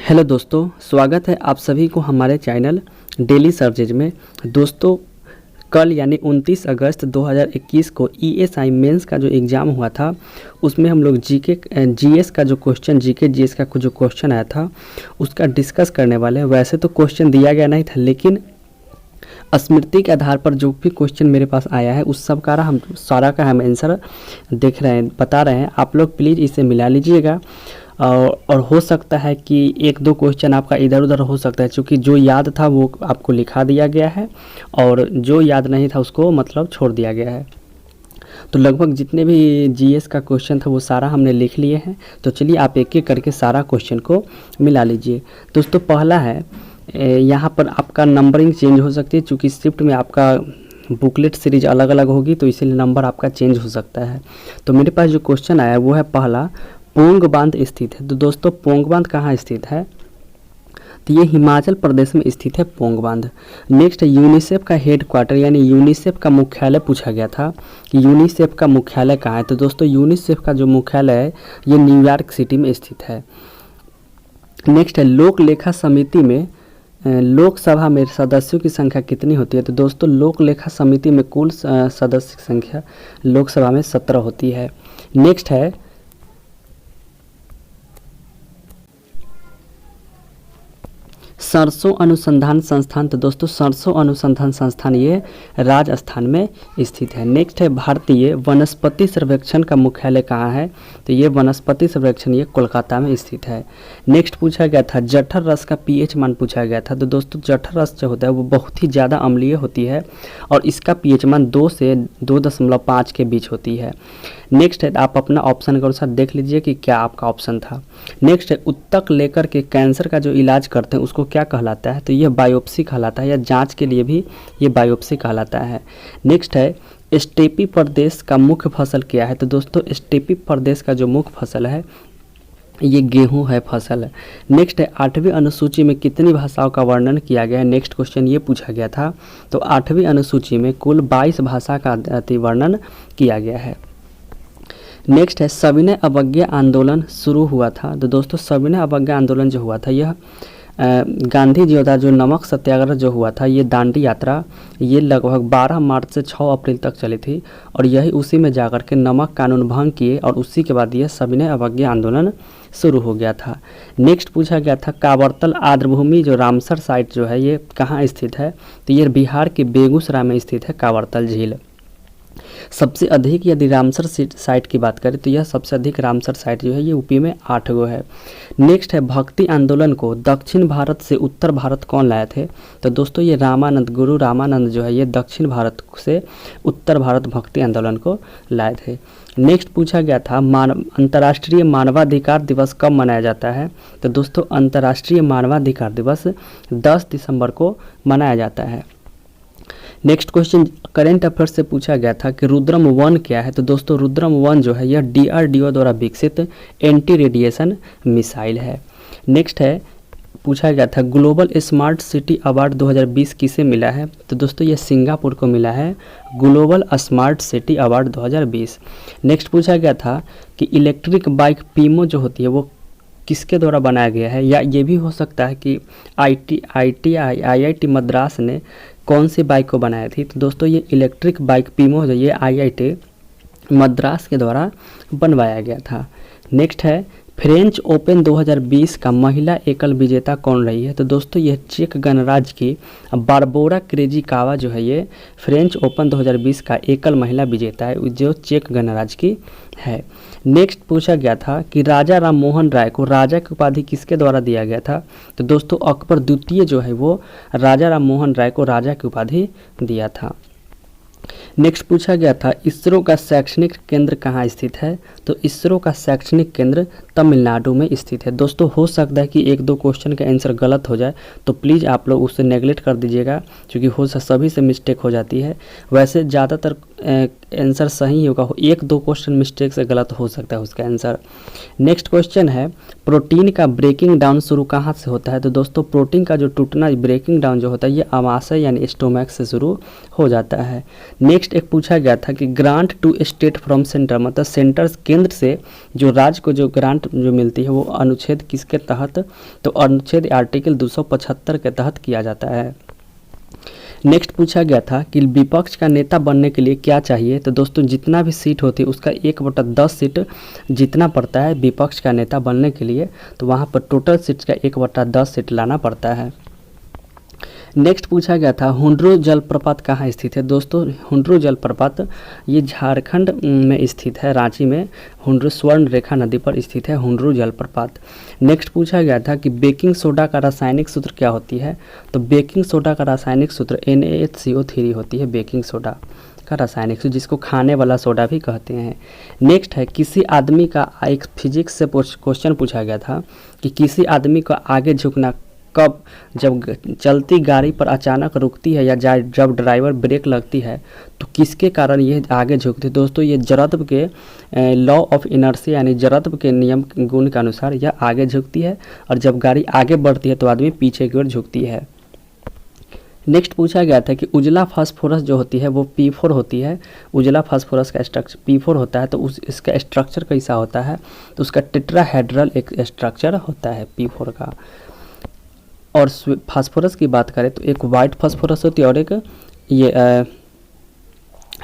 Hello दोस्तों, स्वागत है आप सभी को हमारे चैनल डेली सर्चेज में। दोस्तों, कल यानी 29 अगस्त 2021 को ईएसआई मेंस का जो एग्ज़ाम हुआ था उसमें हम लोग जीएस का जो क्वेश्चन जीएस का जो क्वेश्चन आया था उसका डिस्कस करने वाले हैं। वैसे तो क्वेश्चन दिया गया नहीं था, लेकिन स्मृति के आधार पर जो भी क्वेश्चन मेरे पास आया है उस सब का हम आंसर देख रहे हैं, बता रहे हैं। आप लोग प्लीज़ इसे मिला लीजिएगा और हो सकता है कि एक दो क्वेश्चन आपका इधर उधर हो सकता है, क्योंकि जो याद था वो आपको लिखा दिया गया है और जो याद नहीं था उसको मतलब छोड़ दिया गया है। तो लगभग जितने भी जीएस का क्वेश्चन था वो सारा हमने लिख लिए हैं। तो चलिए आप एक एक करके सारा क्वेश्चन को मिला लीजिए। दोस्तों, पहला है, यहाँ पर आपका नंबरिंग चेंज हो सकती है, चूँकि शिफ्ट में आपका बुकलेट सीरीज अलग अलग होगी तो इसीलिए नंबर आपका चेंज हो सकता है। तो मेरे पास जो क्वेश्चन आया वो है पहला, पोंग बांध स्थित है। तो दोस्तों, पोंग बांध कहाँ स्थित है? तो ये हिमाचल प्रदेश में स्थित है पोंग बांध। नेक्स्ट है, यूनिसेफ का हेड क्वार्टर यानी यूनिसेफ का मुख्यालय पूछा गया था कि यूनिसेफ का मुख्यालय कहाँ है। तो दोस्तों, यूनिसेफ का जो मुख्यालय है ये न्यूयॉर्क सिटी में स्थित है। नेक्स्ट है, लोक लेखा समिति में लोकसभा में सदस्यों की संख्या कितनी होती है? तो दोस्तों, लोक लेखा समिति में कुल सदस्य की संख्या लोकसभा में 17 होती है। नेक्स्ट है, सरसों अनुसंधान संस्थान। तो दोस्तों, सरसों अनुसंधान संस्थान ये राजस्थान में स्थित है। नेक्स्ट है, भारतीय वनस्पति सर्वेक्षण का मुख्यालय कहाँ है? तो ये वनस्पति सर्वेक्षण ये कोलकाता में स्थित है। नेक्स्ट पूछा गया था, जठर रस का पीएच मान पूछा गया था। तो दोस्तों, जठर रस जो होता है वो बहुत ही ज़्यादा अम्लीय होती है और इसका पीएच मान 2 से 2.5 के बीच होती है। नेक्स्ट है, आप अपना ऑप्शन के अनुसार देख लीजिए कि क्या आपका ऑप्शन था। नेक्स्ट है, उत्तक लेकर के कैंसर का जो इलाज करते हैं उसको क्या कहलाता है? तो यह बायोप्सी कहलाता है, या जांच के लिए भी ये बायोप्सी कहलाता है। नेक्स्ट है, स्टेपी प्रदेश का मुख्य फसल क्या है? तो दोस्तों, स्टेपी प्रदेश का जो मुख्य फसल है ये गेहूं है फसल। नेक्स्ट है, 8वीं अनुसूची में कितनी भाषाओं का वर्णन किया गया है? नेक्स्ट क्वेश्चन ये पूछा गया था। तो 8वीं अनुसूची में कुल 22 भाषा का वर्णन किया गया है। नेक्स्ट है, सविनय अवज्ञा आंदोलन शुरू हुआ था। तो दोस्तों, सविनय अवज्ञा आंदोलन जो हुआ था यह गांधी जी द्वारा जो नमक सत्याग्रह जो हुआ था ये दांडी यात्रा ये लगभग 12 मार्च से 6 अप्रैल तक चली थी और यही उसी में जाकर के नमक कानून भंग किए और उसी के बाद यह सविनय अवज्ञा आंदोलन शुरू हो गया था। नेक्स्ट पूछा गया था, कांवरतल आर्द्रभूमि जो रामसर साइट जो है ये कहाँ स्थित है? तो ये बिहार के बेगूसराय में स्थित है कांवरतल झील। सबसे अधिक यदि रामसर साइट की बात करें तो यह सबसे अधिक रामसर साइट जो है ये यूपी में 8 गो है। नेक्स्ट है, भक्ति आंदोलन को दक्षिण भारत से उत्तर भारत कौन लाए थे? तो दोस्तों, ये रामानंद, गुरु रामानंद जो है ये दक्षिण भारत से उत्तर भारत भक्ति आंदोलन को लाए थे। नेक्स्ट पूछा गया था, अंतर्राष्ट्रीय मानवाधिकार दिवस कब मनाया जाता है? तो दोस्तों, अंतर्राष्ट्रीय मानवाधिकार दिवस 10 दिसंबर को मनाया जाता है। नेक्स्ट क्वेश्चन करेंट अफेयर से पूछा गया था कि रुद्रम 1 क्या है? तो दोस्तों, रुद्रम 1 जो है यह DRDO द्वारा विकसित एंटी रेडिएशन मिसाइल है। नेक्स्ट है, पूछा गया था ग्लोबल स्मार्ट सिटी अवार्ड 2020 किसे मिला है? तो दोस्तों, यह सिंगापुर को मिला है global smart city award 2020। Next पूछा गया था कि इलेक्ट्रिक बाइक पीमो जो होती है वो किसके द्वारा बनाया गया है, या ये भी हो सकता है कि IIT मद्रास ने कौन सी बाइक को बनाई थी? तो दोस्तों, ये इलेक्ट्रिक बाइक पीमो जो ये IIT मद्रास के द्वारा बनवाया गया था। नेक्स्ट है, फ्रेंच ओपन 2020 का महिला एकल विजेता कौन रही है? तो दोस्तों, यह चेक गणराज्य की बारबोरा क्रेजिकावा जो है ये फ्रेंच ओपन 2020 का एकल महिला विजेता है जो चेक गणराज्य की है। नेक्स्ट पूछा गया था कि राजा राम मोहन राय को राजा की उपाधि किसके द्वारा दिया गया था? तो दोस्तों, अकबर द्वितीय जो है वो राजा राम मोहन राय को राजा की उपाधि दिया था। नेक्स्ट पूछा गया था, इसरो का शैक्षणिक केंद्र कहाँ स्थित है? तो इसरो का शैक्षणिक केंद्र तमिलनाडु में स्थित है। दोस्तों, हो सकता है कि एक दो क्वेश्चन का आंसर गलत हो जाए तो प्लीज़ आप लोग उसे नेगलेक्ट कर दीजिएगा, क्योंकि सभी से मिस्टेक हो जाती है। वैसे ज़्यादातर आंसर सही होगा, एक दो क्वेश्चन मिस्टेक से गलत हो सकता है उसका आंसर। नेक्स्ट क्वेश्चन है प्रोटीन का ब्रेकिंग डाउन शुरू कहाँ से होता है? तो दोस्तों प्रोटीन का जो टूटना ब्रेकिंग डाउन जो होता है ये आमाशय यानी स्टोमैक से शुरू हो जाता है। नेक्स्ट एक पूछा गया था कि grant to state from centre, मतलब सेंटर केंद्र से जो राज्य को जो ग्रांट जो मिलती है वो अनुच्छेद किसके तहत? तो अनुच्छेद आर्टिकल 275 के तहत किया जाता है। नेक्स्ट पूछा गया था कि विपक्ष का नेता बनने के लिए क्या चाहिए? तो दोस्तों जितना भी सीट होती है उसका 1/10 सीट जितना पड़ता है विपक्ष का नेता बनने के लिए, तो वहाँ पर टोटल सीट्स का 1/10 सीट लाना पड़ता है। नेक्स्ट पूछा गया था हुंड्रो जलप्रपात कहाँ स्थित है? दोस्तों हुंड्रो जलप्रपात ये झारखंड में स्थित है, रांची में हुंड्रो स्वर्ण रेखा नदी पर स्थित है हुंड्रो जलप्रपात। नेक्स्ट पूछा गया था कि बेकिंग सोडा का रासायनिक सूत्र क्या होती है? तो बेकिंग सोडा का रासायनिक सूत्र NaHCO3 होती है बेकिंग सोडा का रासायनिक सूत्र, जिसको खाने वाला सोडा भी कहते हैं। नेक्स्ट है किसी आदमी का, एक फिजिक्स से क्वेश्चन पूछा गया था कि किसी आदमी का आगे झुकना कब? जब चलती गाड़ी पर अचानक रुकती है या जब ड्राइवर ब्रेक लगती है तो किसके कारण ये आगे झुकती है? दोस्तों ये जड़त्व के लॉ ऑफ इनर्शिया यानी जड़त्व के नियम गुण के अनुसार यह आगे झुकती है, और जब गाड़ी आगे बढ़ती है तो आदमी पीछे की ओर झुकती है। नेक्स्ट पूछा गया था कि उजला फास्फोरस जो होती है वो P4 होती है, उजला फास्फोरस का स्ट्रक्चर P4 होता है, तो इसका स्ट्रक्चर कैसा होता है? तो उसका टेट्राहेड्रल एक स्ट्रक्चर होता है P4 का। और फास्फोरस की बात करें तो एक वाइट फास्फोरस होती है और एक ये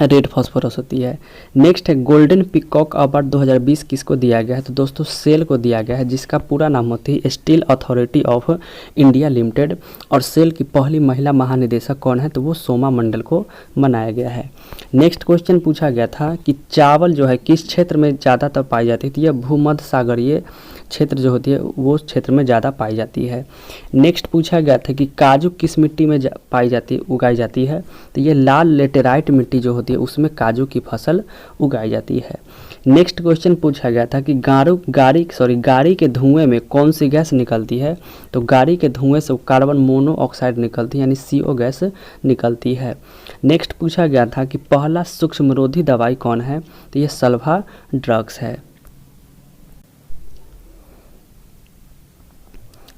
रेड फास्फोरस होती है। नेक्स्ट है गोल्डन पीकॉक अवार्ड 2020 किसको दिया गया है? तो दोस्तों सेल को दिया गया है, जिसका पूरा नाम होती है steel authority of India limited, और सेल की पहली महिला महानिदेशक कौन है? तो वो सोमा मंडल को बनाया गया है। नेक्स्ट क्वेश्चन पूछा गया था कि चावल जो है किस क्षेत्र में ज़्यादातर पाई जाती है? तो यह भूमध्य सागरीय क्षेत्र जो होती है वो क्षेत्र में ज़्यादा पाई जाती है। नेक्स्ट पूछा गया था कि काजू किस मिट्टी में पाई जाती है, उगाई जाती है? तो ये लाल लेटेराइट मिट्टी जो होती है उसमें काजू की फसल उगाई जाती है। नेक्स्ट क्वेश्चन पूछा गया था कि गाड़ी के धुएं में कौन सी गैस निकलती है? तो गाड़ी के धुएं से कार्बन मोनोऑक्साइड निकलती है यानी CO गैस निकलती है। नेक्स्ट पूछा गया था कि पहला सूक्ष्मरोधी दवाई कौन है? तो ये सल्फा ड्रग्स है।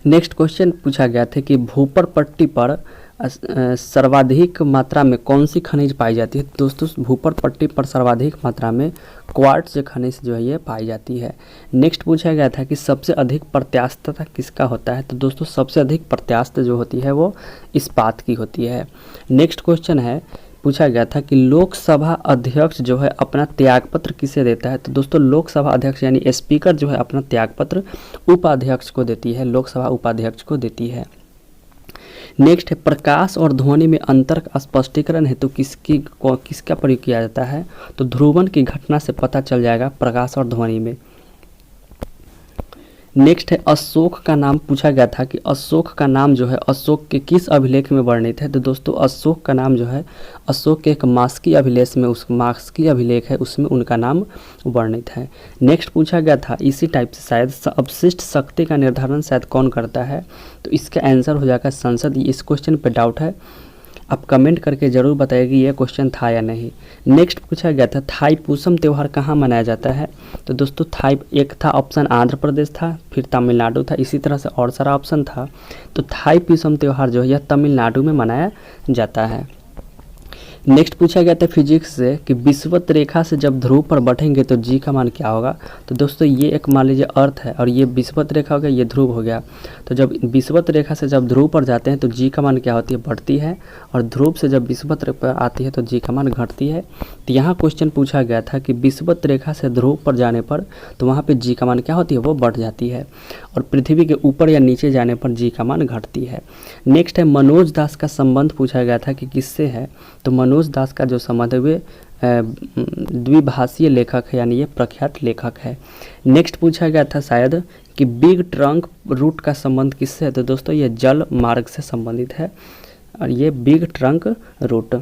नेक्स्ट क्वेश्चन पूछा गया था कि भूपर पट्टी पर सर्वाधिक मात्रा में कौन सी खनिज पाई जाती है? दोस्तों भूपर पट्टी पर सर्वाधिक मात्रा में क्वार्ट्ज खनिज जो है ये पाई जाती है। नेक्स्ट पूछा गया था कि सबसे अधिक प्रत्यास्थता किसका होता है? तो दोस्तों सबसे अधिक प्रत्यास्थ जो होती है वो इस्पात की होती है। नेक्स्ट क्वेश्चन है पूछा गया था कि लोकसभा अध्यक्ष जो है अपना त्यागपत्र किसे देता है? तो दोस्तों लोकसभा अध्यक्ष यानी स्पीकर जो है अपना त्यागपत्र उपाध्यक्ष को देती है, लोकसभा उपाध्यक्ष को देती है। नेक्स्ट है प्रकाश और ध्वनि में अंतर का स्पष्टीकरण हेतु किसका प्रयोग किया जाता है? तो ध्रुवण की घटना से पता चल जाएगा प्रकाश और ध्वनि में। नेक्स्ट है अशोक का नाम पूछा गया था कि अशोक का नाम जो है अशोक के किस अभिलेख में वर्णित है? तो दोस्तों अशोक का नाम जो है अशोक के एक मास्की अभिलेख में, उस मास्की अभिलेख है उसमें उनका नाम वर्णित है। नेक्स्ट पूछा गया था इसी टाइप से शायद अवशिष्ट शक्ति का निर्धारण शायद कौन करता है? तो इसका आंसर हो जाएगा संसद। इस क्वेश्चन पर डाउट है, आप कमेंट करके ज़रूर बताइए कि यह क्वेश्चन था या नहीं। नेक्स्ट पूछा गया था थाईपुसम त्यौहार कहाँ मनाया जाता है? तो दोस्तों एक था ऑप्शन आंध्र प्रदेश था, फिर तमिलनाडु था, इसी तरह से और सारा ऑप्शन था। तो थाईपुसम त्यौहार जो है यह तमिलनाडु में मनाया जाता है। नेक्स्ट पूछा गया था फिजिक्स से कि विषुवत रेखा से जब ध्रुव पर बढ़ेंगे तो जी का मान क्या होगा? तो दोस्तों ये एक मान लीजिए अर्थ है और ये विषुवत रेखा हो गया, ये ध्रुव हो गया। तो जब विषुवत रेखा से जब ध्रुव पर जाते हैं तो जी का मान क्या होती है? बढ़ती है, और ध्रुव से जब विषुवत रेखा पर आती है तो जी का मान घटती है। तो यहाँ क्वेश्चन पूछा गया था कि विषुवत रेखा से ध्रुव पर जाने पर तो वहाँ पर जी का मान क्या होती है? वो बढ़ जाती है, और पृथ्वी के ऊपर या नीचे जाने पर जी का मान घटती है। नेक्स्ट है मनोज दास का संबंध पूछा गया था कि किससे है? तो मनोज दास का जो संबंध है वे द्विभाषीय लेखक है, यानी ये प्रख्यात लेखक है। नेक्स्ट पूछा गया था शायद कि बिग ट्रंक रूट का संबंध किससे है? तो दोस्तों ये जल मार्ग से संबंधित है, और ये big trunk route.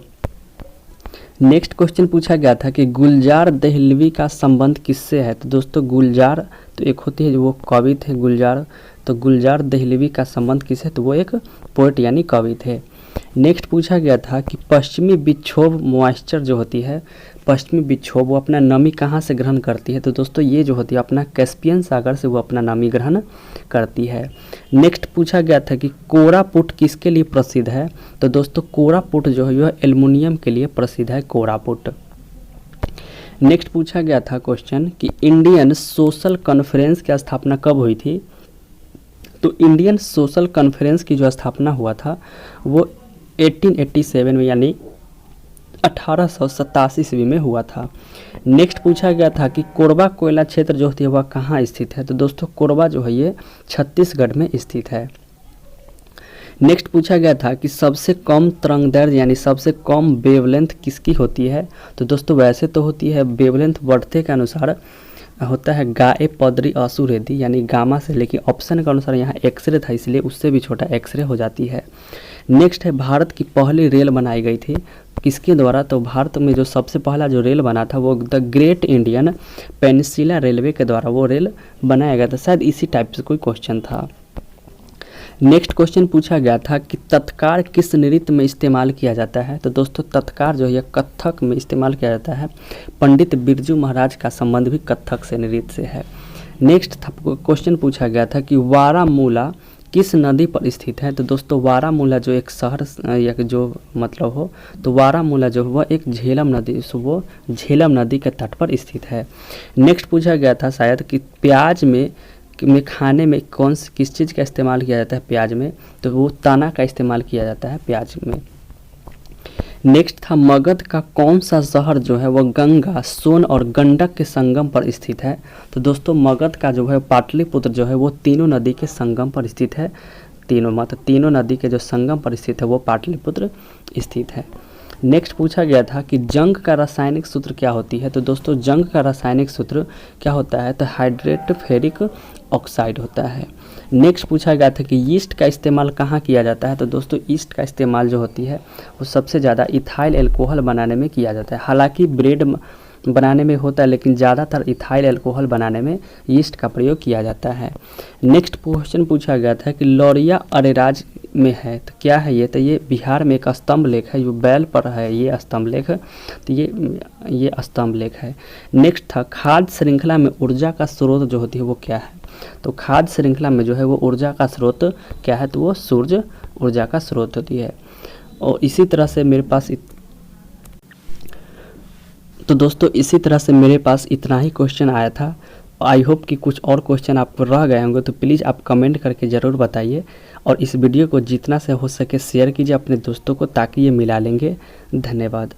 Next question पूछा गया था कि गुलजार दहलवी का संबंध किससे है? तो दोस्तों गुलजार तो एक होती है जो वो कवि थे गुलजार, तो गुलजार दहलवी का संबंध किससे? तो वो एक पोएट यानी कवि थे। नेक्स्ट पूछा गया था कि पश्चिमी विक्षोभ मॉइस्चर जो होती है, पश्चिमी विक्षोभ वो अपना नमी कहाँ से ग्रहण करती है? तो दोस्तों ये जो होती है अपना कैस्पियन सागर से वो अपना नमी ग्रहण करती है। नेक्स्ट पूछा गया था कि कोरापुट किसके लिए प्रसिद्ध है? तो दोस्तों कोरापुट जो है यह एल्युमिनियम के लिए प्रसिद्ध है, कोरापुट। नेक्स्ट पूछा गया था क्वेश्चन कि इंडियन सोशल कॉन्फ्रेंस की स्थापना कब हुई थी? तो इंडियन सोशल कॉन्फ्रेंस की जो स्थापना हुआ था वो 1887 में यानी 1887 ईस्वी में हुआ था। नेक्स्ट पूछा गया था कि कोरबा कोयला क्षेत्र जो होती है वह कहाँ स्थित है? तो दोस्तों कोरबा जो है ये छत्तीसगढ़ में स्थित है। नेक्स्ट पूछा गया था कि सबसे कम तरंगदैर्घ्य यानी सबसे कम वेवलेंथ किसकी होती है? तो दोस्तों वैसे तो होती है वेवलेंथ बढ़ते के अनुसार होता है गाए पदरी असुरेदी यानी गामा से, लेकिन ऑप्शन के अनुसार यहाँ एक्सरे था इसलिए उससे भी छोटा एक्सरे हो जाती है। नेक्स्ट है भारत की पहली रेल बनाई गई थी किसके द्वारा? तो भारत में जो सबसे पहला जो रेल बना था वो the great Indian peninsula railway के द्वारा वो रेल बनाया गया था। शायद इसी टाइप से कोई क्वेश्चन था। नेक्स्ट क्वेश्चन पूछा गया था कि तत्कार किस नृत्य में इस्तेमाल किया जाता है? तो दोस्तों तत्कार जो है कथक में इस्तेमाल किया जाता है। पंडित बिरजू महाराज का संबंध भी कथक से नृत्य से है। नेक्स्ट क्वेश्चन पूछा गया था कि वारामूला किस नदी पर स्थित है? तो दोस्तों वारामूला जो एक शहर या जो मतलब हो तो वारामूला जो वह एक झेलम नदी वो झेलम नदी के तट पर स्थित है। नेक्स्ट पूछा गया था शायद कि प्याज में खाने में किस चीज़ का इस्तेमाल किया जाता है प्याज में? तो वो तना का इस्तेमाल किया जाता है प्याज में। नेक्स्ट था मगध का कौन सा शहर जो है वह गंगा, सोन और गंडक के संगम पर स्थित है? तो दोस्तों मगध का जो है पाटलिपुत्र जो है वो तीनों नदी के संगम पर स्थित है। तीनों नदी के जो संगम पर स्थित है वो पाटलिपुत्र स्थित है। नेक्स्ट पूछा गया था कि जंग का रासायनिक सूत्र क्या होती है? तो दोस्तों जंग का रासायनिक सूत्र क्या होता है? तो हाइड्रेट फेरिक ऑक्साइड होता है। नेक्स्ट पूछा गया था कि यीस्ट का इस्तेमाल कहाँ किया जाता है? तो दोस्तों यीस्ट का इस्तेमाल जो होती है वो सबसे ज़्यादा इथाइल एल्कोहल बनाने में किया जाता है। हालांकि ब्रेड बनाने में होता है लेकिन ज़्यादातर इथाइल एल्कोहल बनाने में यीस्ट का प्रयोग किया जाता है। नेक्स्ट क्वेश्चन पूछा गया था कि लौरिया अरेराज में है तो क्या है ये? तो ये बिहार में एक स्तंभ लेख है, जो बैल पर है ये स्तंभ लेख, तो ये स्तंभ लेख है। नेक्स्ट था खाद्य श्रृंखला में ऊर्जा का स्रोत जो होती है वो क्या है? तो खाद्य श्रृंखला में जो है वो ऊर्जा का स्रोत क्या है? तो वो सूर्य ऊर्जा का स्रोत होती है। और इसी तरह से मेरे पास तो दोस्तों इसी तरह से मेरे पास इतना ही क्वेश्चन आया था। आई होप कि कुछ और क्वेश्चन आपको रह गए होंगे तो प्लीज़ आप कमेंट करके ज़रूर बताइए और इस वीडियो को जितना से हो सके शेयर कीजिए अपने दोस्तों को ताकि ये मिला लेंगे। धन्यवाद।